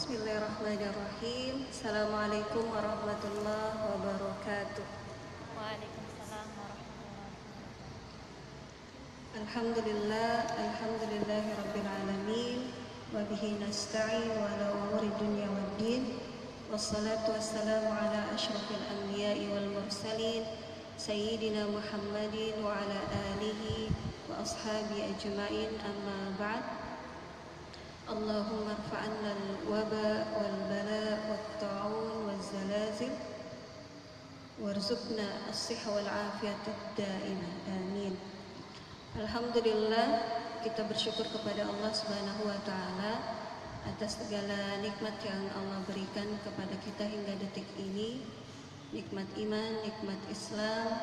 Bismillahirrahmanirrahim. Assalamualaikum warahmatullahi wabarakatuh. Waalaikumsalam warahmatullahi wabarakatuh. Alhamdulillahi rabbil alamin. Wa bihi nasta'in wa ala umuri dunya waddin. Wassalatu wassalamu ala asyrafil anbiya'i wal mursalin Sayyidina Muhammadin wa ala alihi wa ashabi ajma'in, amma ba'd. Allahumma rfa'anna al-waba wal-bala wat-ta'un wal-zalazil warzuqna as-sihha wal-afiyata ad-daimah, amin. Alhamdulillah, kita bersyukur kepada Allah Subhanahu wa ta'ala atas segala nikmat yang Allah berikan kepada kita hingga detik ini. Nikmat iman, nikmat Islam,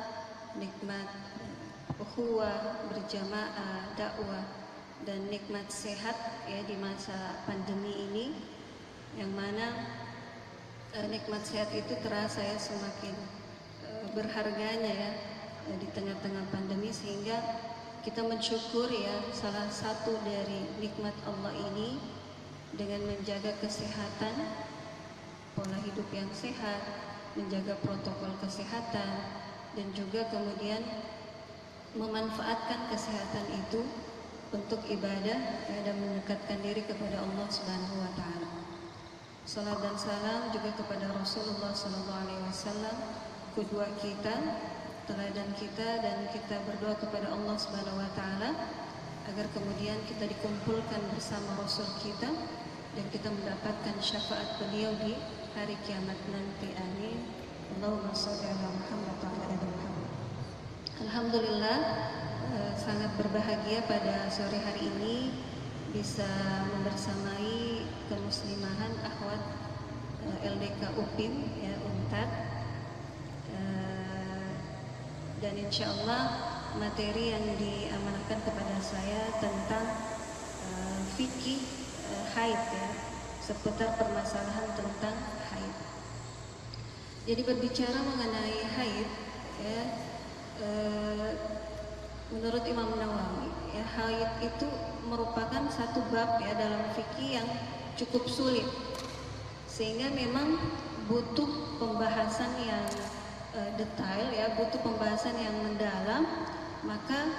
nikmat ukhuwah, berjamaah, dakwah, dan nikmat sehat ya di masa pandemi ini, yang mana nikmat sehat itu terasa ya semakin berharganya ya di tengah-tengah pandemi, sehingga kita mensyukur ya salah satu dari nikmat Allah ini dengan menjaga kesehatan, pola hidup yang sehat, menjaga protokol kesehatan, dan juga kemudian memanfaatkan kesehatan itu untuk ibadah dan mendekatkan diri kepada Allah Subhanahu wa taala. Salat dan salam juga kepada Rasulullah sallallahu alaihi wasallam, qudwah kita, teladan kita, dan kita berdoa kepada Allah Subhanahu wa taala agar kemudian kita dikumpulkan bersama Rasul kita dan kita mendapatkan syafaat beliau di hari kiamat nanti, amin. Allahumma shalli ala Muhammad wa ala ali Muhammad. Alhamdulillah, sangat berbahagia pada sore hari ini bisa membersamai kemuslimahan akhwat LDK UPIM ya, UNTAD, dan insya Allah materi yang diamanahkan kepada saya tentang fikih haid ya, seputar permasalahan tentang haid. Jadi berbicara mengenai haid ya, menurut Imam Nawawi ya, haid itu merupakan satu bab ya dalam fikih yang cukup sulit, sehingga memang butuh pembahasan yang detail ya, butuh pembahasan yang mendalam. Maka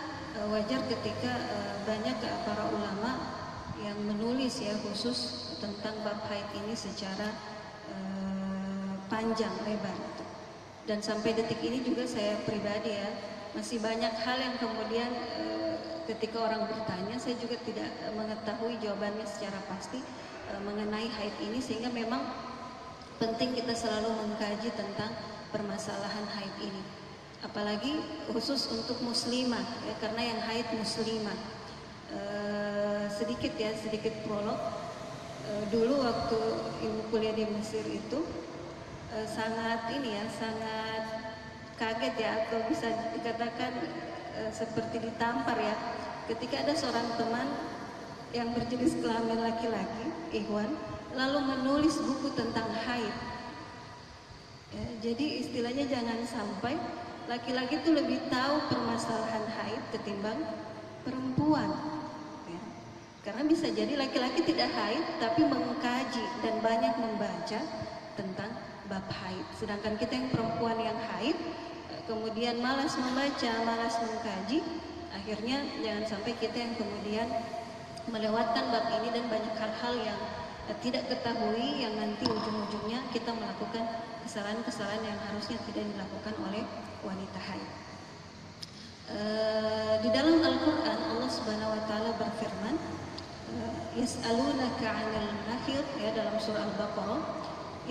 wajar ketika banyak para ulama yang menulis ya khusus tentang bab haid ini secara panjang lebar. Dan sampai detik ini juga saya pribadi ya masih banyak hal yang kemudian ketika orang bertanya saya juga tidak mengetahui jawabannya secara pasti mengenai haid ini, sehingga memang penting kita selalu mengkaji tentang permasalahan haid ini, apalagi khusus untuk muslimah ya, karena yang haid muslimah. Sedikit prolog. Dulu waktu ibu kuliah di Mesir itu sangat kaget ya, atau bisa dikatakan seperti ditampar ya, ketika ada seorang teman yang berjenis kelamin laki-laki, ikhwan, lalu menulis buku tentang haid ya. Jadi istilahnya jangan sampai laki-laki itu lebih tahu permasalahan haid ketimbang perempuan ya. Karena bisa jadi laki-laki tidak haid tapi mengkaji dan banyak membaca tentang bab haid, sedangkan kita yang perempuan yang haid kemudian malas membaca, malas mengkaji, akhirnya jangan sampai kita yang kemudian melewatkan bab ini dan banyak hal-hal yang tidak ketahui, yang nanti ujung-ujungnya kita melakukan kesalahan-kesalahan yang harusnya tidak dilakukan oleh wanita haid. Di dalam Al-Quran Allah Subhanahu wa ta'ala berfirman, yas'alunaka 'anil mahid ya, dalam surah Al-Baqarah,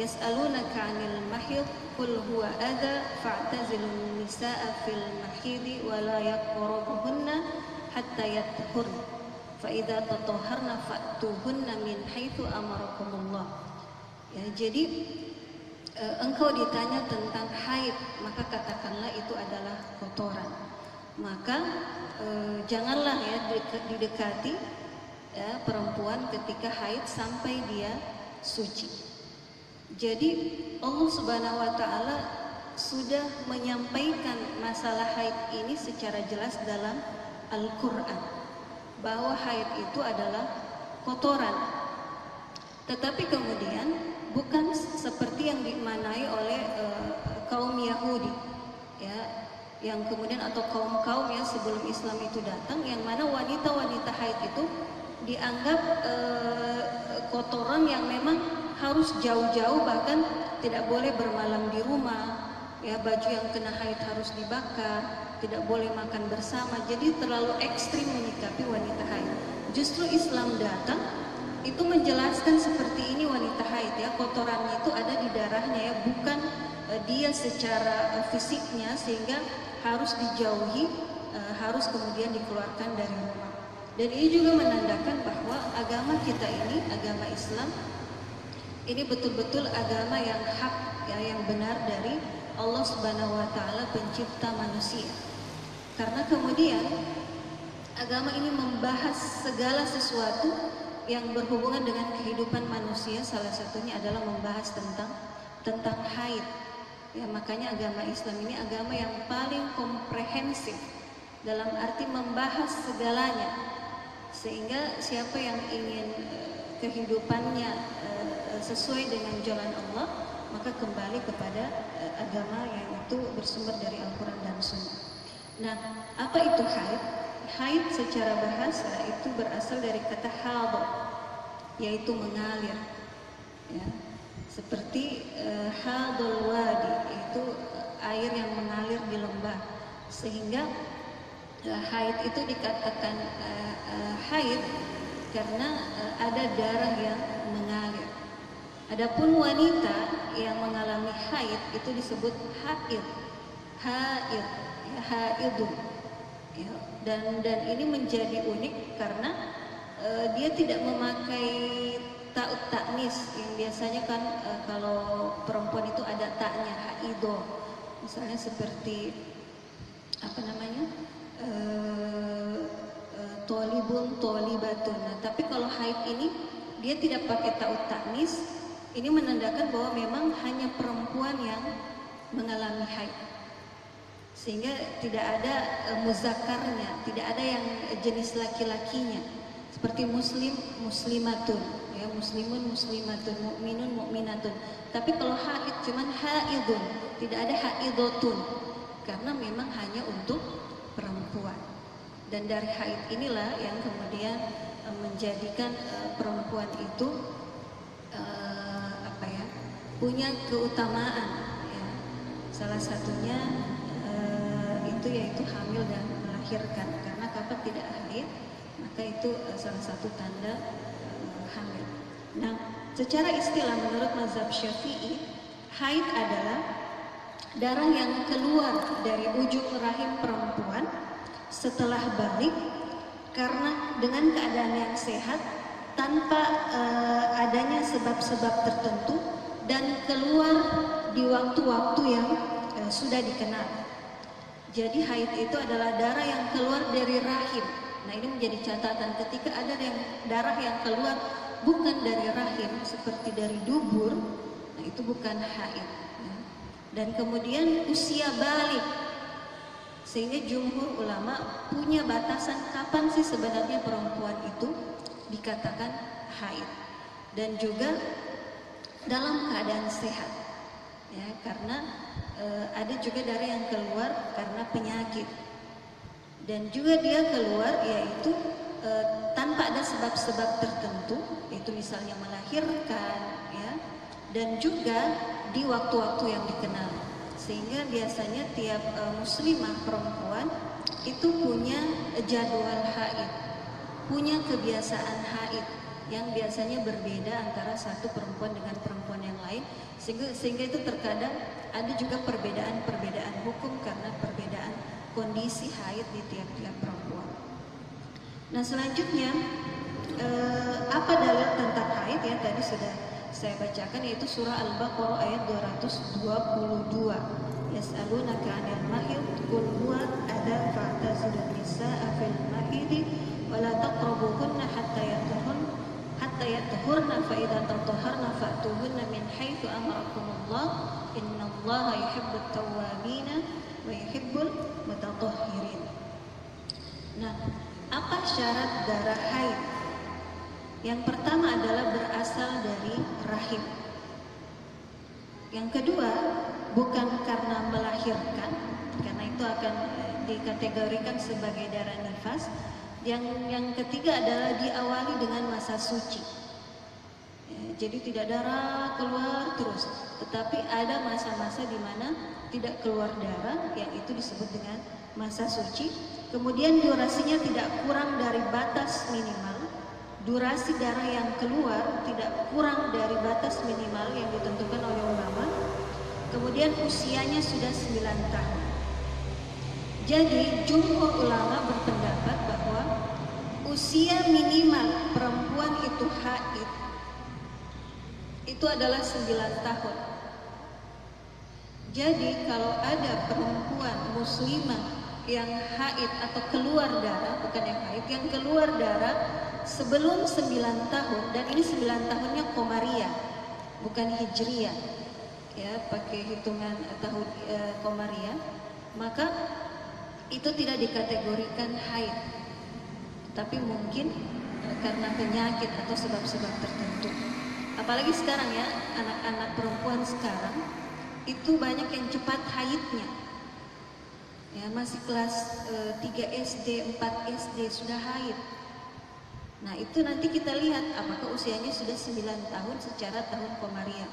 yas'alunaka 'anil mahid qul huwa adha fa'tazilun nisaa fil mahidi wa la yaqrabuhunna hatta yathurna fa idza tatahharna fa'tuhunna min haitsu amarakumullah ya. Jadi engkau ditanya tentang haid, maka katakanlah itu adalah kotoran. Maka janganlah ya didekati ya perempuan ketika haid sampai dia suci. Jadi Allah Subhanahu wa ta'ala sudah menyampaikan masalah haid ini secara jelas dalam Al-Quran, bahwa haid itu adalah kotoran. Tetapi kemudian bukan seperti yang dimaknai oleh kaum Yahudi, ya, yang kemudian atau kaum-kaum yang sebelum Islam itu datang, yang mana wanita-wanita haid itu dianggap kotoran yang memang harus jauh-jauh, bahkan tidak boleh bermalam di rumah, ya, baju yang kena haid harus dibakar, tidak boleh makan bersama. Jadi terlalu ekstrim menyikapi wanita haid. Justru Islam datang itu menjelaskan seperti ini wanita haid, ya, kotorannya itu ada di darahnya, ya, bukan dia secara fisiknya, sehingga harus dijauhi, harus kemudian dikeluarkan dari rumah. Dan ini juga menandakan bahwa agama kita ini, agama Islam ini betul-betul agama yang hak, ya, yang benar dari Allah Subhanahu wa taala, pencipta manusia. Karena kemudian agama ini membahas segala sesuatu yang berhubungan dengan kehidupan manusia, salah satunya adalah membahas tentang haid. Ya, makanya agama Islam ini agama yang paling komprehensif dalam arti membahas segalanya, sehingga siapa yang ingin kehidupannya sesuai dengan jalan Allah, maka kembali kepada agama yang itu bersumber dari Al-Quran dan Sunnah. Nah, apa itu haid? Haid secara bahasa itu berasal dari kata hadha, yaitu mengalir, ya. Seperti hadul wadi, itu air yang mengalir di lembah, sehingga haid itu dikatakan haid karena ada darah yang mengalir. Adapun wanita yang mengalami haid itu disebut haid, ya, haidun, ya. Dan ini menjadi unik karena dia tidak memakai ta'ut ta'nis yang biasanya kan kalau perempuan itu ada ta'nya, haido, misalnya seperti apa namanya, tolibun, tolibatun. Nah, tapi kalau haid ini dia tidak pakai ta'ut ta'nis. Ini menandakan bahwa memang hanya perempuan yang mengalami haid, sehingga tidak ada muzakarnya, tidak ada yang jenis laki-lakinya, seperti muslim, muslimatun, ya, muslimun, muslimatun, mukminun, mukminatun. Tapi kalau haid cuman haidun, tidak ada haidotun, karena memang hanya untuk perempuan. Dan dari haid inilah yang kemudian menjadikan perempuan itu punya keutamaan, ya. Salah satunya itu yaitu hamil dan melahirkan, karena kalau tidak haid maka itu salah satu tanda hamil. Nah, secara istilah menurut mazhab Syafi'i, haid adalah darah yang keluar dari ujung rahim perempuan setelah balik karena dengan keadaan yang sehat, tanpa adanya sebab-sebab tertentu, dan keluar di waktu-waktu yang sudah dikenal. Jadi haid itu adalah darah yang keluar dari rahim. Nah, ini menjadi catatan, ketika ada darah yang keluar bukan dari rahim seperti dari dubur, nah itu bukan haid, ya. Dan kemudian usia balik, sehingga jumhur ulama punya batasan kapan sih sebenarnya perempuan itu dikatakan haid, dan juga dalam keadaan sehat, ya, karena ada juga darah yang keluar karena penyakit, dan juga dia keluar yaitu tanpa ada sebab-sebab tertentu, itu misalnya melahirkan, ya, dan juga di waktu-waktu yang dikenal, sehingga biasanya tiap muslimah perempuan itu punya jadwal haid, punya kebiasaan haid yang biasanya berbeda antara satu perempuan dengan perempuan yang lain, sehingga itu terkadang ada juga perbedaan hukum karena perbedaan kondisi haid di tiap-tiap perempuan. Nah, selanjutnya apa dalil tentang haid, ya, tadi sudah saya bacakan, yaitu surah Al-Baqarah ayat 222. Yas'alunaka 'anil mahid qul huwa adza fa'tazilun nisaa fil mahid wa la taqrabuhunna hatta yatahurna fa idza tatahharna fa'tuhunna min haitsu amarakumullah innallaha yuhibbut tawwabina wa yuhibbul mutatahhirin. Nah, apa syarat darah haid? Yang pertama adalah berasal dari rahim. Yang kedua, bukan karena melahirkan, karena itu akan dikategorikan sebagai darah nifas. Yang ketiga adalah diawali dengan masa suci. Jadi tidak darah keluar terus, tetapi ada masa-masa di mana tidak keluar darah, yang itu disebut dengan masa suci. Kemudian durasinya tidak kurang dari batas minimal. Durasi darah yang keluar tidak kurang dari batas minimal yang ditentukan oleh ulama. Kemudian usianya sudah 9 tahun. Jadi jumhur ulama berpendapat bahwa usia minimal perempuan itu haid itu adalah 9 tahun. Jadi kalau ada perempuan muslimah yang haid atau keluar darah, bukan yang haid, yang keluar darah sebelum 9 tahun, dan ini 9 tahunnya Qamariyah, bukan Hijriyah, ya, pakai hitungan tahun Qamariyah, maka itu tidak dikategorikan haid, tapi mungkin karena penyakit atau sebab-sebab tertentu. Apalagi sekarang ya, anak-anak perempuan sekarang itu banyak yang cepat haidnya. Ya, masih kelas 3 SD, 4 SD sudah haid. Nah, itu nanti kita lihat apakah usianya sudah 9 tahun secara tahun Qamariyah.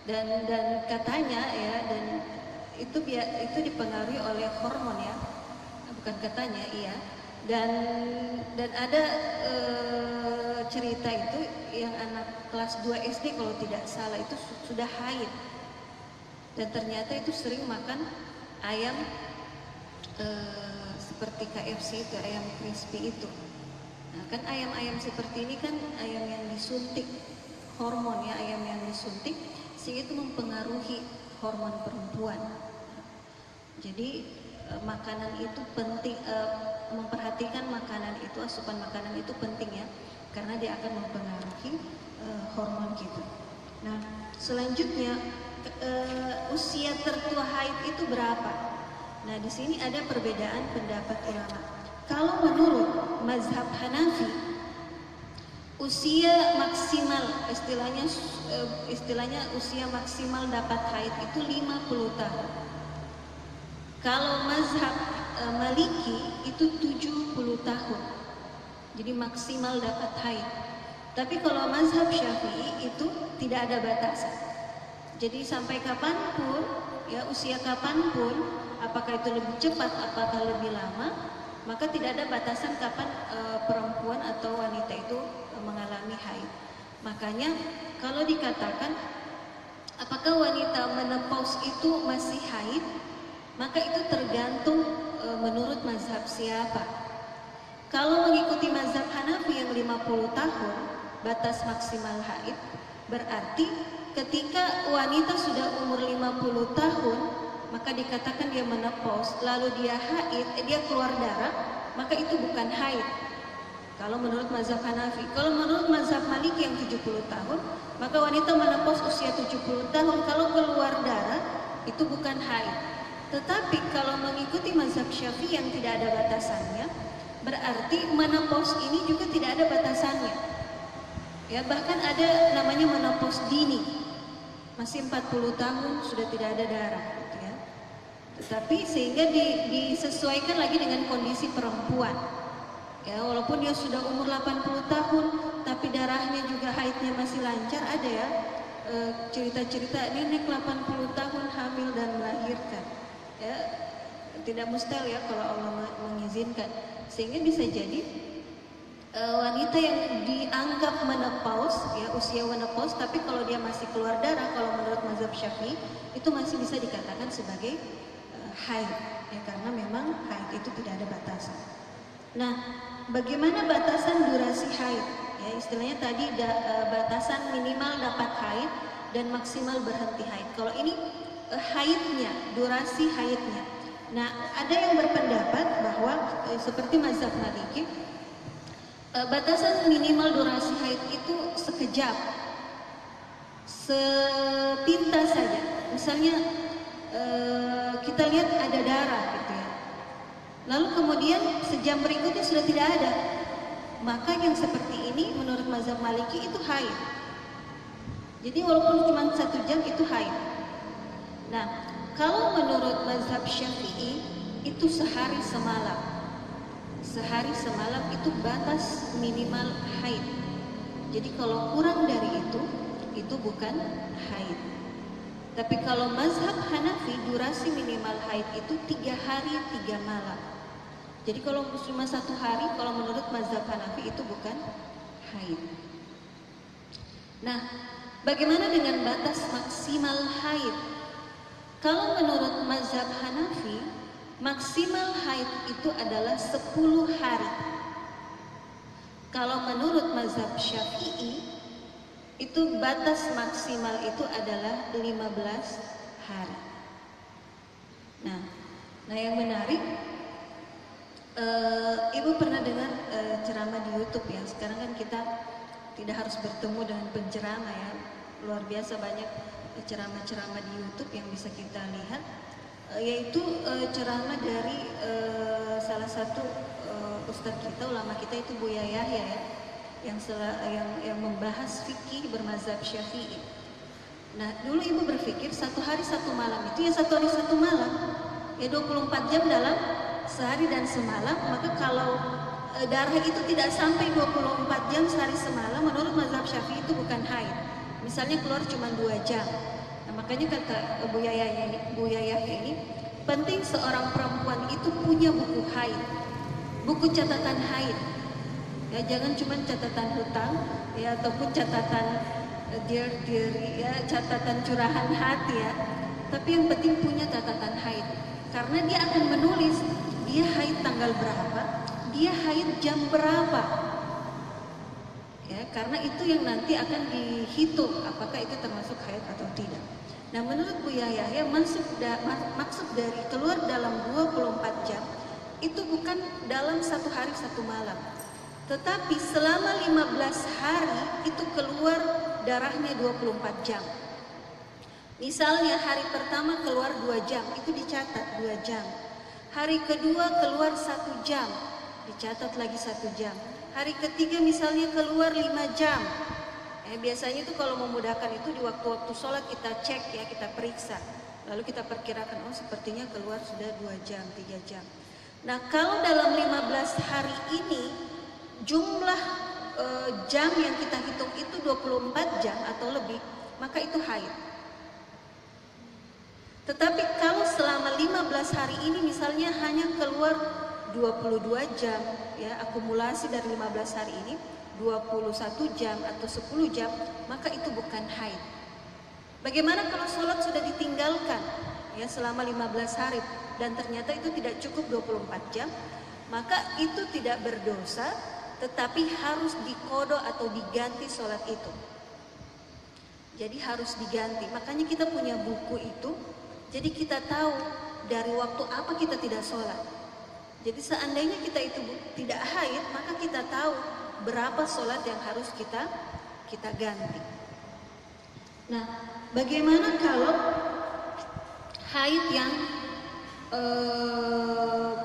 Dan katanya ya, dan itu dipengaruhi oleh hormon ya. Bukan katanya, iya. Dan ada cerita itu yang anak kelas 2 SD kalau tidak salah itu sudah haid, dan ternyata itu sering makan ayam seperti KFC itu, ayam crispy itu. Nah, kan ayam-ayam seperti ini kan ayam yang disuntik hormon ya, ayam yang disuntik, sehingga itu mempengaruhi hormon perempuan. Jadi makanan itu penting, memperhatikan makanan itu, asupan makanan itu penting ya, karena dia akan mempengaruhi hormon kita. Nah, selanjutnya usia tertua haid itu berapa? Nah, di sini ada perbedaan pendapat ulama. Kalau menurut mazhab Hanafi, usia maksimal istilahnya usia maksimal dapat haid itu 50 tahun. Kalau mazhab Maliki itu 70 tahun. Jadi maksimal dapat haid. Tapi kalau mazhab Syafi'i itu tidak ada batasan. Jadi sampai kapanpun, ya usia kapanpun, apakah itu lebih cepat, apakah lebih lama, maka tidak ada batasan kapan perempuan atau wanita itu mengalami haid. Makanya kalau dikatakan apakah wanita menopause itu masih haid, maka itu tergantung menurut mazhab siapa. Kalau mengikuti mazhab Hanafi yang 50 tahun batas maksimal haid, berarti ketika wanita sudah umur 50 tahun maka dikatakan dia menopause, lalu dia haid, dia keluar darah, maka itu bukan haid. Kalau menurut mazhab Hanafi. Kalau menurut mazhab Maliki yang 70 tahun, maka wanita menopause usia 70 tahun kalau keluar darah itu bukan haid. Tetapi kalau mengikuti mazhab Syafi'i yang tidak ada batasannya, berarti menopause ini juga tidak ada batasannya. Ya, bahkan ada namanya menopause dini. Masih 40 tahun sudah tidak ada darah, gitu ya. Tetapi sehingga disesuaikan lagi dengan kondisi perempuan. Ya, walaupun dia sudah umur 80 tahun, tapi darahnya juga haidnya masih lancar, ada ya cerita-cerita nenek 80 tahun hamil dan melahirkan. Ya, tidak mustahil ya kalau Allah mengizinkan, sehingga bisa jadi wanita yang dianggap menopause, ya usia menopause, tapi kalau dia masih keluar darah, kalau menurut mazhab Syafi'i itu masih bisa dikatakan sebagai haid, ya, karena memang haid itu tidak ada batasan. Nah, bagaimana batasan durasi haid? Ya, istilahnya tadi batasan minimal dapat haid dan maksimal berhenti haid. Kalau ini haidnya, durasi haidnya. Nah, ada yang berpendapat bahwa seperti mazhab Maliki, batasan minimal durasi haid itu sekejap, sepintas saja. Misalnya kita lihat ada darah gitu ya, lalu kemudian sejam berikutnya sudah tidak ada, maka yang seperti ini menurut mazhab Maliki itu haid. Jadi walaupun cuma 1 jam itu haid. Nah, kalau menurut mazhab Syafi'i itu sehari semalam. Sehari semalam itu batas minimal haid. Jadi kalau kurang dari itu bukan haid. Tapi kalau mazhab Hanafi durasi minimal haid itu 3 hari 3 malam. Jadi kalau cuma 1 hari, kalau menurut mazhab Hanafi itu bukan haid. Nah, bagaimana dengan batas maksimal haid? Kalau menurut mazhab Hanafi, maksimal haid itu adalah 10 hari. Kalau menurut mazhab Syafi'i, itu batas maksimal itu adalah 15 hari. Nah yang menarik, Ibu pernah dengar ceramah di YouTube ya. Sekarang kan kita tidak harus bertemu dengan penceramah ya. Luar biasa banyak ceramah-ceramah di YouTube yang bisa kita lihat, yaitu ceramah dari salah satu ustadz kita, ulama kita itu Buya Yahya ya, yang membahas fikih bermazhab Syafi'i. Nah dulu Ibu berpikir 1 hari 1 malam itu ya 1 hari 1 malam, ya 24 jam dalam sehari dan semalam. Maka kalau darah itu tidak sampai 24 jam sehari semalam, menurut mazhab Syafi'i itu bukan haid. Misalnya keluar cuma 2 jam. Nah makanya kata Buya Yahya ini, penting seorang perempuan itu punya buku haid, buku catatan haid. Ya, jangan cuma catatan hutang ya, ataupun catatan dear ya, catatan curahan hati ya. Tapi yang penting punya catatan haid, karena dia akan menulis dia haid tanggal berapa, dia haid jam berapa. Ya, karena itu yang nanti akan dihitung apakah itu termasuk haid atau tidak. Nah, menurut Buya Yahya maksud dari keluar dalam 24 jam itu bukan dalam 1 hari 1 malam. Tetapi selama 15 hari itu keluar darahnya 24 jam. Misalnya hari pertama keluar 2 jam, itu dicatat 2 jam. Hari kedua keluar 1 jam, dicatat lagi 1 jam. Hari ketiga misalnya keluar 5 jam. Biasanya itu kalau memudahkan itu di waktu-waktu sholat kita cek ya, kita periksa. Lalu kita perkirakan, oh sepertinya keluar sudah 2 jam, 3 jam. Nah kalau dalam 15 hari ini jumlah jam yang kita hitung itu 24 jam atau lebih, maka itu haid. Tetapi kalau selama 15 hari ini misalnya hanya keluar 22 jam ya, akumulasi dari 15 hari ini 21 jam atau 10 jam, maka itu bukan haid. Bagaimana kalau sholat sudah ditinggalkan ya selama 15 hari dan ternyata itu tidak cukup 24 jam, maka itu tidak berdosa, tetapi harus diqodho atau diganti sholat itu. Jadi harus diganti. Makanya kita punya buku itu, jadi kita tahu dari waktu apa kita tidak sholat. Jadi seandainya kita itu tidak haid, maka kita tahu berapa sholat yang harus kita ganti. Nah, bagaimana kalau haid yang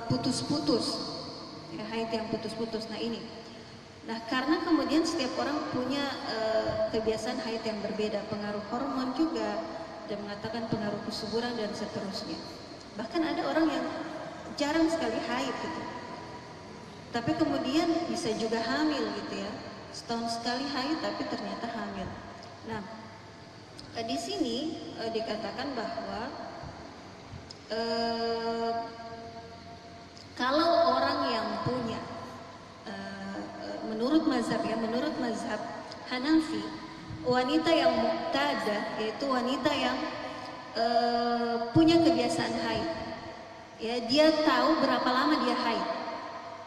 putus-putus? Ya, haid yang putus-putus. Nah ini. Nah karena kemudian setiap orang punya kebiasaan haid yang berbeda, pengaruh hormon juga, dan mengatakan pengaruh kesuburan dan seterusnya. Bahkan ada orang yang jarang sekali haid gitu, tapi kemudian bisa juga hamil gitu ya, setahun sekali haid tapi ternyata hamil. Nah di sini dikatakan bahwa kalau orang yang punya menurut mazhab Hanafi, wanita yang muqtadah, yaitu wanita yang punya kebiasaan haid, ya dia tahu berapa lama dia haid,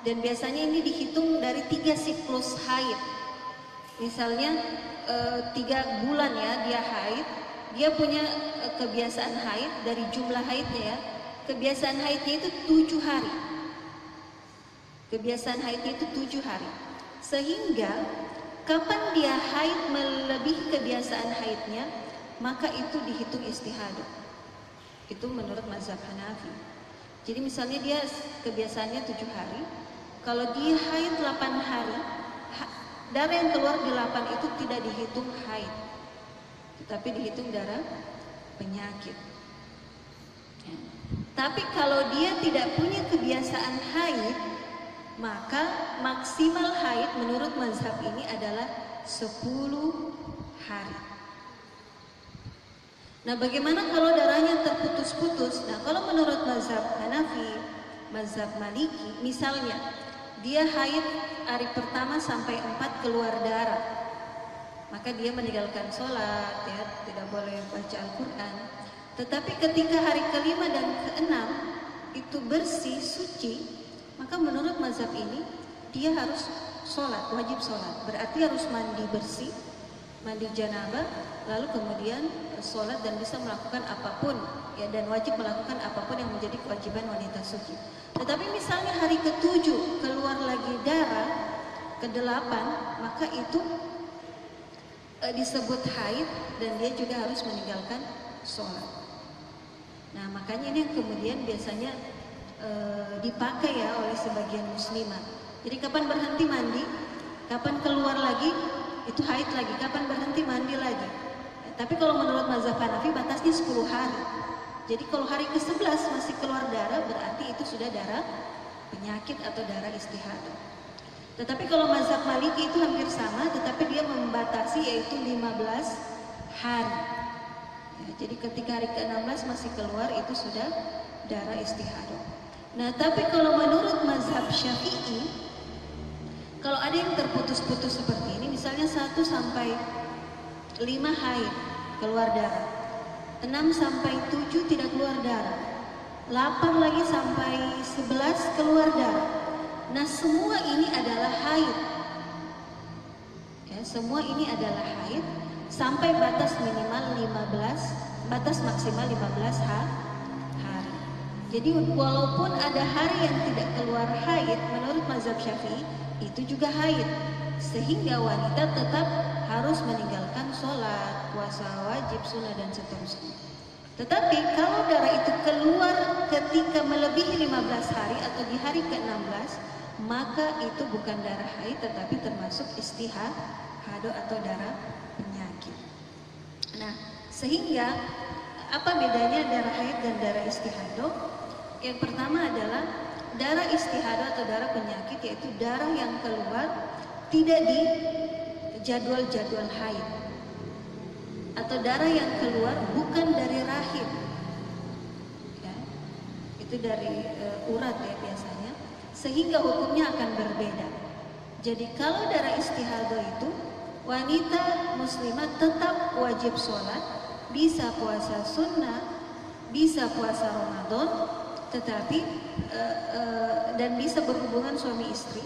dan biasanya ini dihitung dari 3 siklus haid. Misalnya 3 bulan ya dia haid, dia punya kebiasaan haid, dari jumlah haidnya ya, kebiasaan haidnya itu 7 hari. Kebiasaan haidnya itu 7 hari. Sehingga kapan dia haid melebihi kebiasaan haidnya, maka itu dihitung istihadah. Itu menurut mazhab Hanafi. Jadi misalnya dia kebiasaannya 7 hari, kalau dia haid 8 hari, darah yang keluar 8 itu tidak dihitung haid, tetapi dihitung darah penyakit. Ya. Tapi kalau dia tidak punya kebiasaan haid, maka maksimal haid menurut mazhab ini adalah 10 hari. Nah, bagaimana kalau darahnya terputus-putus? Nah, kalau menurut mazhab Hanafi, mazhab Maliki, misalnya dia haid hari pertama sampai 4 keluar darah, maka dia meninggalkan sholat, ya, tidak boleh baca Al-Quran. Tetapi ketika hari kelima dan keenam itu bersih, suci, maka menurut mazhab ini dia harus sholat, wajib sholat. Berarti harus mandi bersih, mandi janabah, lalu kemudian sholat dan bisa melakukan apapun, ya, dan wajib melakukan apapun yang menjadi kewajiban wanita suci. Tetapi misalnya hari ke-7 keluar lagi darah, ke-8, maka itu disebut haid dan dia juga harus meninggalkan sholat. Nah, makanya ini yang kemudian biasanya dipakai ya oleh sebagian muslimat. Jadi kapan berhenti mandi, kapan keluar lagi, itu haid lagi, kapan berhenti mandi lagi. Tapi kalau menurut mazhab Hanafi batasnya 10 hari. Jadi kalau hari ke-11 masih keluar darah, berarti itu sudah darah penyakit atau darah istihadah. Tetapi kalau mazhab Maliki itu hampir sama, tetapi dia membatasi yaitu 15 hari. Ya, jadi ketika hari ke-16 masih keluar, itu sudah darah istihadah. Nah, tapi kalau menurut mazhab Syafi'i, kalau ada yang terputus-putus seperti ini, misalnya 1 sampai 5 haid keluar darah, 6 sampai 7 tidak keluar darah, 8 lagi sampai 11 keluar darah. Nah, semua ini adalah haid. Ya, semua ini adalah haid sampai batas minimal 15, batas maksimal 15 hari. Jadi walaupun ada hari yang tidak keluar haid, menurut mazhab Syafi'i itu juga haid, sehingga wanita tetap harus meninggalkan sholat, puasa wajib, sunnah dan seterusnya. Tetapi kalau darah itu keluar ketika melebihi 15 hari atau di hari ke-16, maka itu bukan darah haid tetapi termasuk istihadah atau darah penyakit. Nah, sehingga apa bedanya darah haid dan darah istihadah? Yang pertama adalah darah istihadah atau darah penyakit, yaitu darah yang keluar tidak di jadwal-jadwal haid, atau darah yang keluar bukan dari rahim, ya, itu dari urat ya biasanya, sehingga hukumnya akan berbeda. Jadi kalau darah istihadah itu wanita muslimah tetap wajib sholat, bisa puasa sunnah, bisa puasa Ramadan, tetapi dan bisa berhubungan suami istri,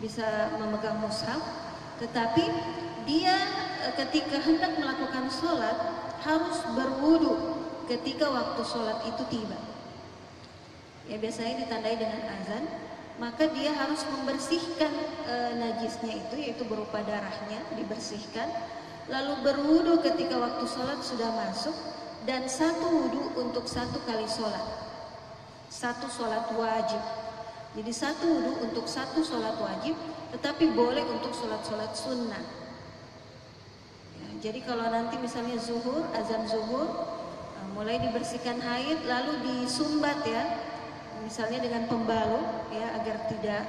bisa memegang mushaf, tetapi dia ketika hendak melakukan sholat harus berwudu ketika waktu sholat itu tiba. Ya, biasanya ditandai dengan azan, maka dia harus membersihkan najisnya itu, yaitu berupa darahnya, dibersihkan, lalu berwudu ketika waktu sholat sudah masuk, dan 1 wudu untuk 1 kali sholat, 1 sholat wajib. Jadi 1 wudu untuk 1 sholat wajib, tetapi boleh untuk sholat-sholat sunnah. Ya, jadi kalau nanti misalnya zuhur, azan zuhur, mulai dibersihkan haid, lalu disumbat ya, misalnya dengan pembalut ya, agar tidak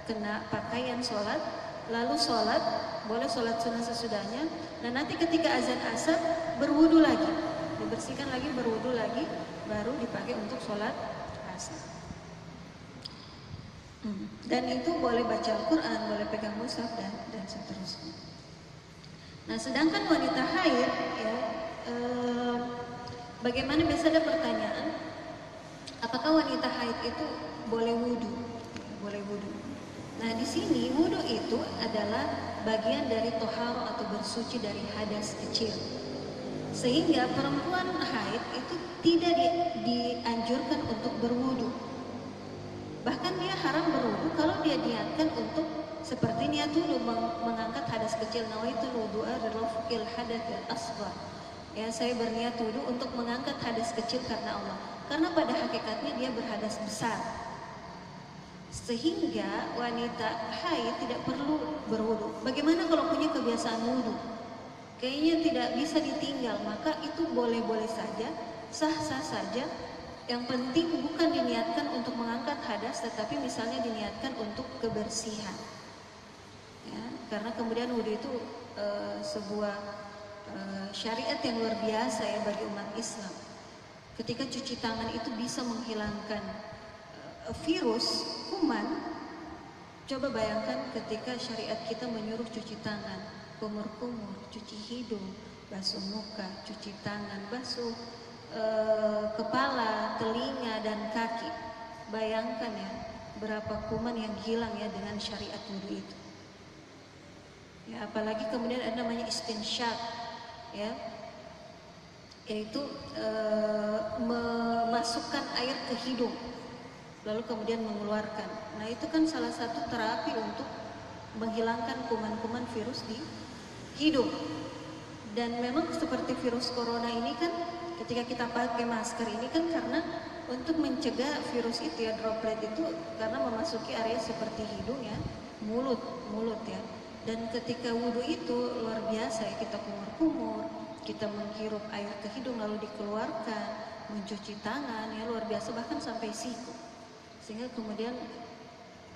kena pakaian sholat, lalu sholat, boleh sholat sunnah sesudahnya. Nah, nanti ketika azan asar berwudu lagi, dibersihkan lagi, berwudu lagi, baru dipakai untuk sholat asar. Dan itu boleh baca Al-Quran, boleh pegang mushaf dan seterusnya. Nah, sedangkan wanita haid ya, bagaimana, biasa ada pertanyaan, apakah wanita haid itu boleh wudu? Ya, boleh wudu. Nah, di sini wudu itu adalah bagian dari toharo atau bersuci dari hadas kecil, sehingga perempuan haid itu tidak dianjurkan untuk berwudu. Bahkan dia haram berwudu kalau dia niatkan untuk seperti niat wudu, mengangkat hadas kecil, nawaitul wudu'a liraf'il hadatsal asghar. Ya, saya berniat wudu untuk mengangkat hadas kecil karena Allah. Karena pada hakikatnya dia berhadas besar. Sehingga wanita haid tidak perlu berwudu. Bagaimana kalau punya kebiasaan wudu? Kayaknya tidak bisa ditinggal, maka itu boleh-boleh saja, sah-sah saja. Yang penting bukan diniatkan untuk mengangkat hadas, tetapi misalnya diniatkan untuk kebersihan. Ya, karena kemudian wudu itu sebuah syariat yang luar biasa ya bagi umat Islam. Ketika cuci tangan itu bisa menghilangkan virus, kuman. Coba bayangkan ketika syariat kita menyuruh cuci tangan, kumur-kumur, cuci hidung, basuh muka, cuci tangan, basuh kepala, telinga, dan kaki. Bayangkan ya, berapa kuman yang hilang ya dengan syariat wudu itu. Ya, apalagi kemudian ada namanya istinsyaq, ya, yaitu memasukkan air ke hidung, lalu kemudian mengeluarkan. Nah, itu kan salah satu terapi untuk menghilangkan kuman-kuman virus di hidung. Dan memang seperti virus corona ini kan, ketika kita pakai masker ini kan karena untuk mencegah virus itu ya, droplet itu karena memasuki area seperti hidung ya, mulut ya. Dan ketika wudhu itu luar biasa ya, kita kumur-kumur, kita menghirup air ke hidung lalu dikeluarkan, mencuci tangan ya, luar biasa, bahkan sampai siku. Sehingga kemudian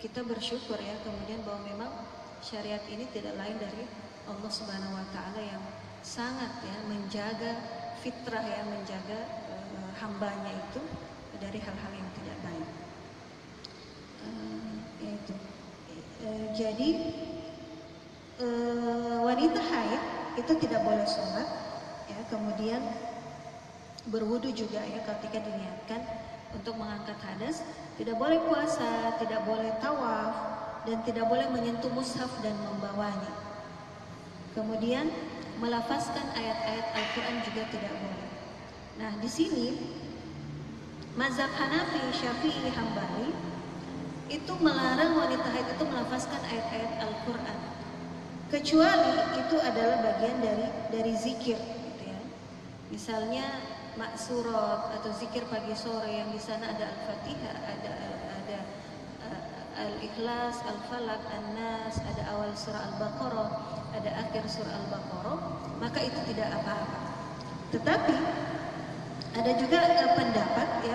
kita bersyukur ya kemudian bahwa memang syariat ini tidak lain dari Allah Subhanahu wa taala yang sangat ya menjaga fitrah ya, menjaga hambanya itu dari hal-hal yang tidak baik. Yaitu jadi wanita haid itu tidak boleh sholat ya, kemudian berwudu juga ya ketika diniatkan untuk mengangkat hadas, tidak boleh puasa, tidak boleh tawaf, dan tidak boleh menyentuh mushaf dan membawanya. Kemudian melafazkan ayat-ayat Al-Quran juga tidak boleh. Nah, di sini mazhab Hanafi, Syafi'i, Hambali itu melarang wanita haid itu melafazkan ayat-ayat Al-Quran, kecuali itu adalah bagian dari zikir, gitu ya. Misalnya maksurat atau zikir pagi sore yang di sana ada Al-Fatihah, ada Al-Ikhlas, Al-Falaq, An-Nas, ada awal surah Al-Baqarah, ada akhir surah Al-Baqarah, maka itu tidak apa-apa. Tetapi ada juga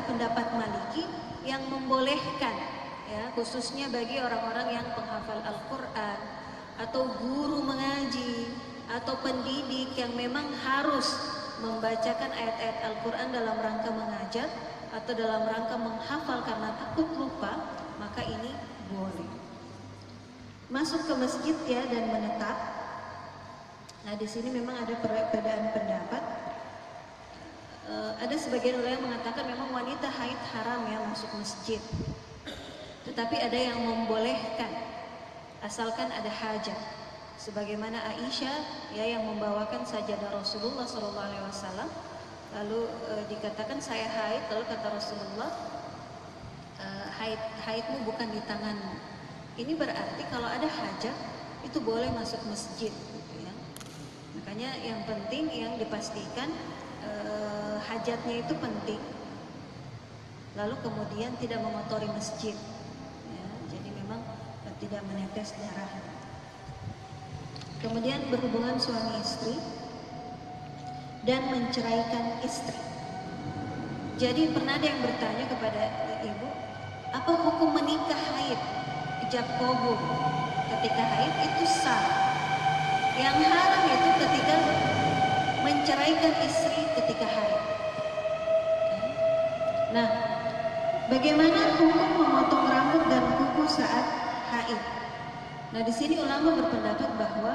pendapat Maliki yang membolehkan ya, khususnya bagi orang-orang yang penghafal Al-Quran atau guru mengaji atau pendidik yang memang harus membacakan ayat-ayat Al-Quran dalam rangka mengajar atau dalam rangka menghafal karena takut lupa, maka ini boleh. Masuk ke masjid ya dan menetap. Nah, di sini memang ada perbedaan pendapat. Ada sebagian ulama yang mengatakan memang wanita haid haram ya masuk masjid. Tetapi ada yang membolehkan asalkan ada hajat. Sebagaimana Aisyah ya yang membawakan sajadah Rasulullah SAW, lalu dikatakan saya haid, lalu kata Rasulullah, haidmu bukan di tanganmu. Ini berarti kalau ada hajat itu boleh masuk masjid, gitu ya. Makanya yang penting yang dipastikan hajatnya itu penting, lalu kemudian tidak mengotori masjid, ya, jadi memang tidak menetes darah. Kemudian berhubungan suami istri dan menceraikan istri. Jadi pernah ada yang bertanya kepada ibu, apa hukum menikah haid, ijab qabul ketika haid itu sah. Yang haram itu ketika menceraikan istri ketika haid. Nah, bagaimana hukum memotong rambut dan kuku saat haid? Nah, di sini ulama berpendapat bahwa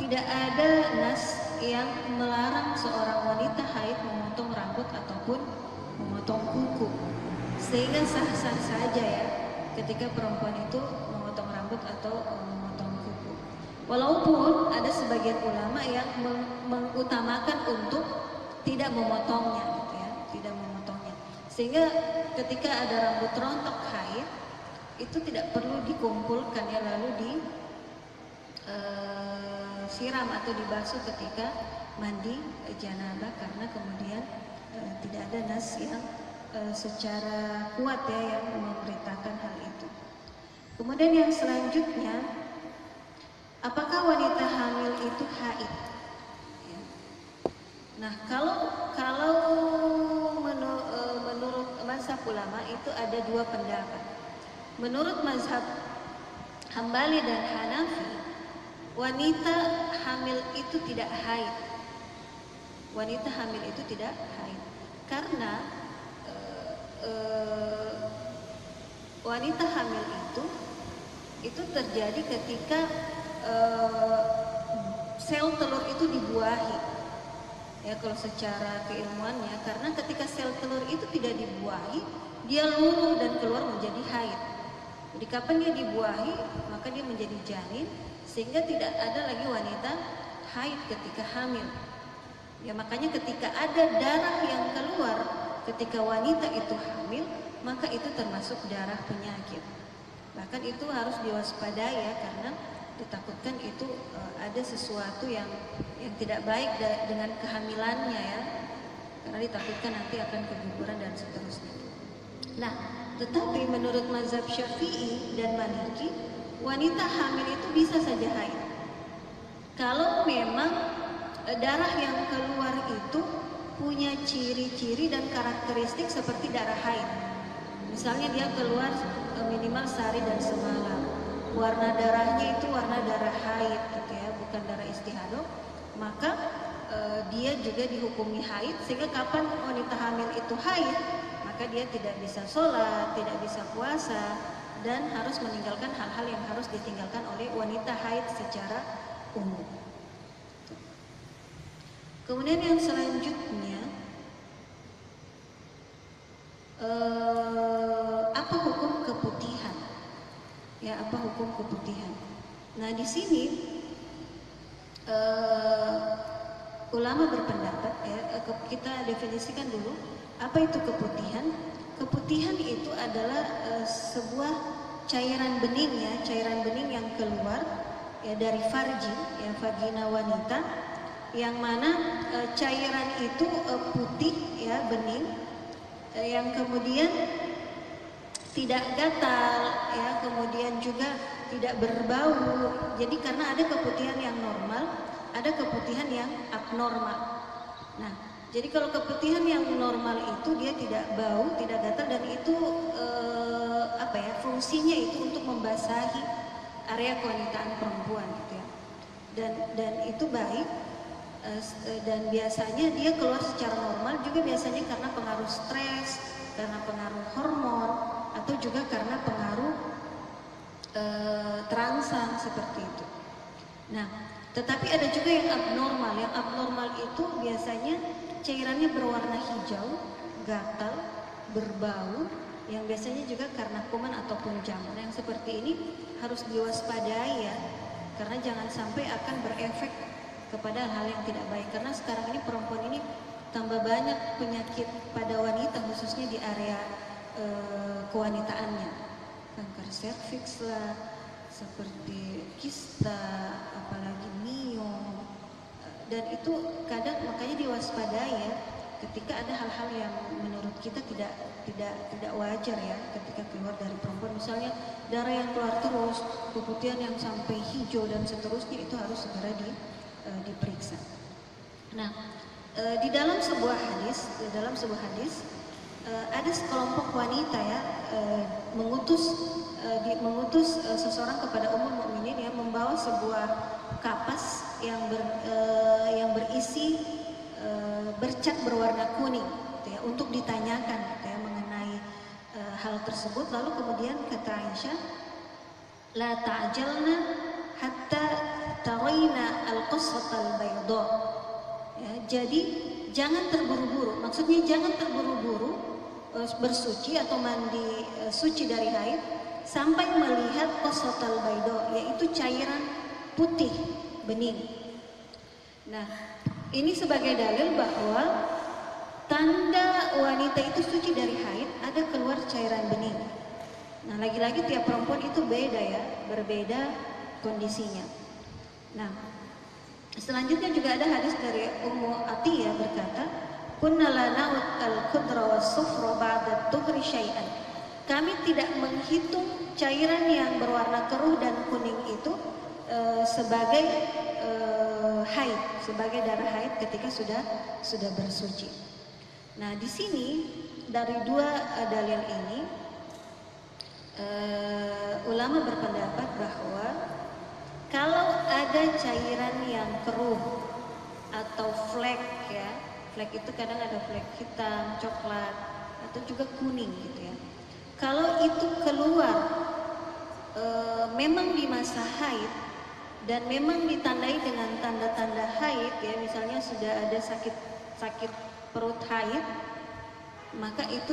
tidak ada nas yang melarang seorang wanita haid memotong rambut ataupun memotong kuku, sehingga sah-sah saja ya ketika perempuan itu memotong rambut atau memotong kuku. Walaupun ada sebagian ulama yang mengutamakan untuk tidak memotongnya, gitu ya, tidak memotongnya, sehingga ketika ada rambut rontok haid itu tidak perlu dikumpulkan ya lalu disiram atau dibasuh ketika mandi janabah, karena kemudian tidak ada nas yang secara kuat ya yang memberitakan hal itu. Kemudian yang selanjutnya, apakah wanita hamil itu haid? Ya. Nah, kalau menurut mazhab ulama itu ada dua pendapat. Menurut mazhab Hambali dan Hanafi, wanita hamil itu tidak haid. Wanita hamil itu tidak haid karena wanita hamil itu terjadi ketika sel telur itu dibuahi. Ya, kalau secara keilmuannya, karena ketika sel telur itu tidak dibuahi, dia luluh dan keluar menjadi haid. Jadi kapan dia dibuahi, maka dia menjadi janin, sehingga tidak ada lagi wanita haid ketika hamil. Ya, makanya ketika ada darah yang keluar ketika wanita itu hamil, maka itu termasuk darah penyakit. Bahkan itu harus diwaspadai ya, karena ditakutkan itu ada sesuatu yang tidak baik dengan kehamilannya ya, karena ditakutkan nanti akan keguguran dan seterusnya. Nah, tetapi menurut mazhab Syafi'i dan Maliki, wanita hamil itu bisa saja haid kalau memang darah yang keluar itu punya ciri-ciri dan karakteristik seperti darah haid. Misalnya dia keluar minimal sehari dan semalam, warna darahnya itu warna darah haid gitu ya, bukan darah istihadah, maka dia juga dihukumi haid, sehingga kapan wanita hamil itu haid, maka dia tidak bisa sholat, tidak bisa puasa, dan harus meninggalkan hal-hal yang harus ditinggalkan oleh wanita haid secara umum. Kemudian yang selanjutnya, apa hukum keputihan? Ya, apa hukum keputihan? Nah, di sini ulama berpendapat ya, kita definisikan dulu apa itu keputihan. Keputihan itu adalah sebuah cairan bening ya, cairan bening yang keluar ya dari farji, ya vagina wanita, yang mana cairan itu putih ya, bening, yang kemudian tidak gatal ya, kemudian juga tidak berbau. Jadi karena ada keputihan yang normal, ada keputihan yang abnormal. Nah, jadi kalau keputihan yang normal itu dia tidak bau, tidak gatal, dan itu fungsinya itu untuk membasahi area kewanitaan perempuan gitu ya. Dan itu baik, dan biasanya dia keluar secara normal juga, biasanya karena pengaruh stres, karena pengaruh hormon, atau juga karena pengaruh terangsang seperti itu. Nah, tetapi ada juga yang abnormal. Yang abnormal itu biasanya cairannya berwarna hijau, gatal, berbau, yang biasanya juga karena kuman ataupun jamur. Yang seperti ini harus diwaspadai ya, karena jangan sampai akan berefek kepada hal yang tidak baik. Karena sekarang ini perempuan ini tambah banyak penyakit pada wanita, khususnya di area kewanitaannya, kanker serviks lah, seperti kista, apalagi miom, dan itu kadang makanya diwaspadai ya, ketika ada hal-hal yang menurut kita tidak wajar ya ketika keluar dari perempuan, misalnya darah yang keluar terus, keputihan yang sampai hijau dan seterusnya, itu harus segera diperiksa. Nah, di dalam sebuah hadis ada sekelompok wanita ya mengutus seseorang kepada Ummul Mukminin ya, membawa sebuah kapas yang berisi bercat berwarna kuning gitu ya, untuk ditanyakan gitu ya, mengenai hal tersebut. Lalu kemudian kata Aisyah, la ta'jalna hatta tarayna al-qasrata al-bayda. Ya, jadi jangan terburu-buru, maksudnya jangan terburu-buru bersuci atau mandi suci dari haid sampai melihat qasratal bayda, yaitu cairan putih bening. Nah, ini sebagai dalil bahwa tanda wanita itu suci dari haid ada keluar cairan bening. Nah, lagi-lagi tiap perempuan itu beda ya, berbeda kondisinya. Nah, selanjutnya juga ada hadis dari Ummu Atiyah berkata, kunna la na'ud al-qudra was-sufra ba'da tuhri syai'an. kami tidak menghitung cairan yang berwarna keruh dan kuning itu sebagai haid, sebagai darah haid ketika sudah bersuci. Nah, di sini dari dua dalil ini ulama berpendapat bahwa kalau ada cairan yang keruh atau flek, ya, flek itu kadang ada flek hitam, coklat, atau juga kuning gitu ya. Kalau itu keluar memang di masa haid dan memang ditandai dengan tanda-tanda haid, ya, misalnya sudah ada sakit perut haid, maka itu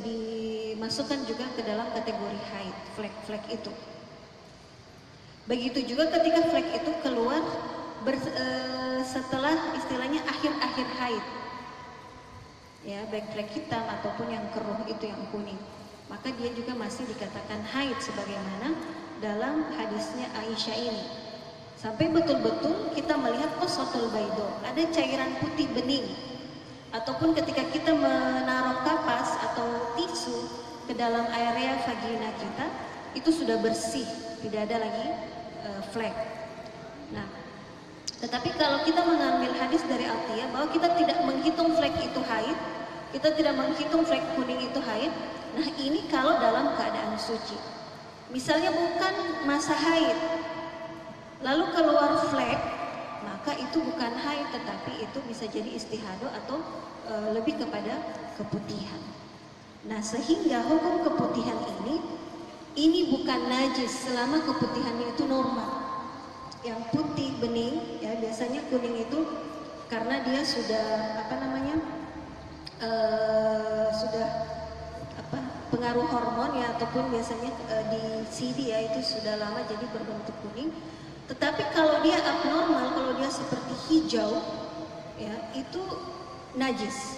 dimasukkan juga ke dalam kategori haid, flek-flek itu. Begitu juga ketika flek itu keluar setelah istilahnya akhir-akhir haid, ya, baik flek hitam ataupun yang keruh itu yang kuning, maka dia juga masih dikatakan haid sebagaimana dalam hadisnya Aisyah ini. Sampai betul-betul kita melihat qassatul baydo, ada cairan putih bening, ataupun ketika kita menaruh kapas atau tisu ke dalam area vagina kita, itu sudah bersih, tidak ada lagi flek. Nah, tetapi kalau kita mengambil hadis dari Atiyah bahwa kita tidak menghitung flek itu haid, kita tidak menghitung flek kuning itu haid. Nah, ini kalau dalam keadaan suci. Misalnya bukan masa haid, lalu keluar flek, maka itu bukan haid, tetapi itu bisa jadi istihadah atau lebih kepada keputihan. Nah, sehingga hukum keputihan ini bukan najis selama keputihannya itu normal. Yang putih bening, ya, biasanya kuning itu karena dia sudah sudah pengaruh hormon, ya, ataupun biasanya di CD, ya, itu sudah lama jadi berbentuk kuning. Tetapi kalau dia abnormal, kalau dia seperti hijau, ya, itu najis.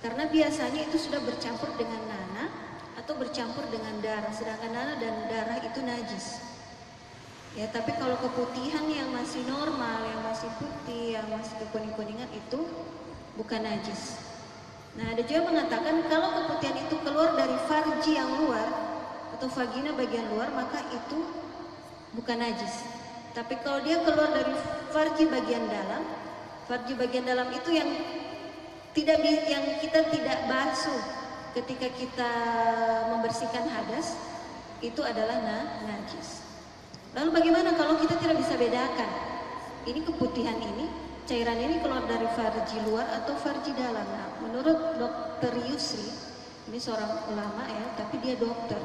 Karena biasanya itu sudah bercampur dengan nanah atau bercampur dengan darah, sedangkan nanah dan darah itu najis. Ya, tapi kalau keputihan yang masih normal, yang masih putih, yang masih kekuning-kuningan, itu bukan najis. Nah, ada juga mengatakan kalau keputihan itu keluar dari farji yang luar atau vagina bagian luar, maka itu bukan najis. Tapi kalau dia keluar dari farji bagian dalam itu yang kita tidak basuh ketika kita membersihkan hadas, itu adalah najis. Lalu bagaimana kalau kita tidak bisa bedakan ini keputihan ini, cairan ini keluar dari farji luar atau farji dalam? Nah, menurut Dr. Yusri, ini seorang ulama, ya, tapi dia dokter,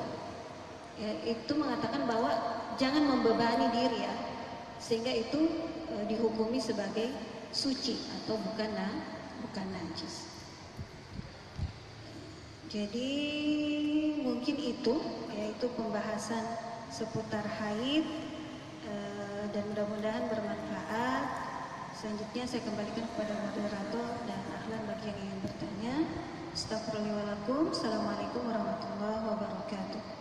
ya, itu mengatakan bahwa jangan membebani diri, ya, sehingga itu dihukumi sebagai suci atau bukan najis. Jadi mungkin itu, yaitu pembahasan seputar haid, dan mudah-mudahan bermanfaat. Selanjutnya saya kembalikan kepada moderator dan ahlan bagi yang ingin bertanya. Astagfirullahaladzim. Assalamualaikum warahmatullahi wabarakatuh.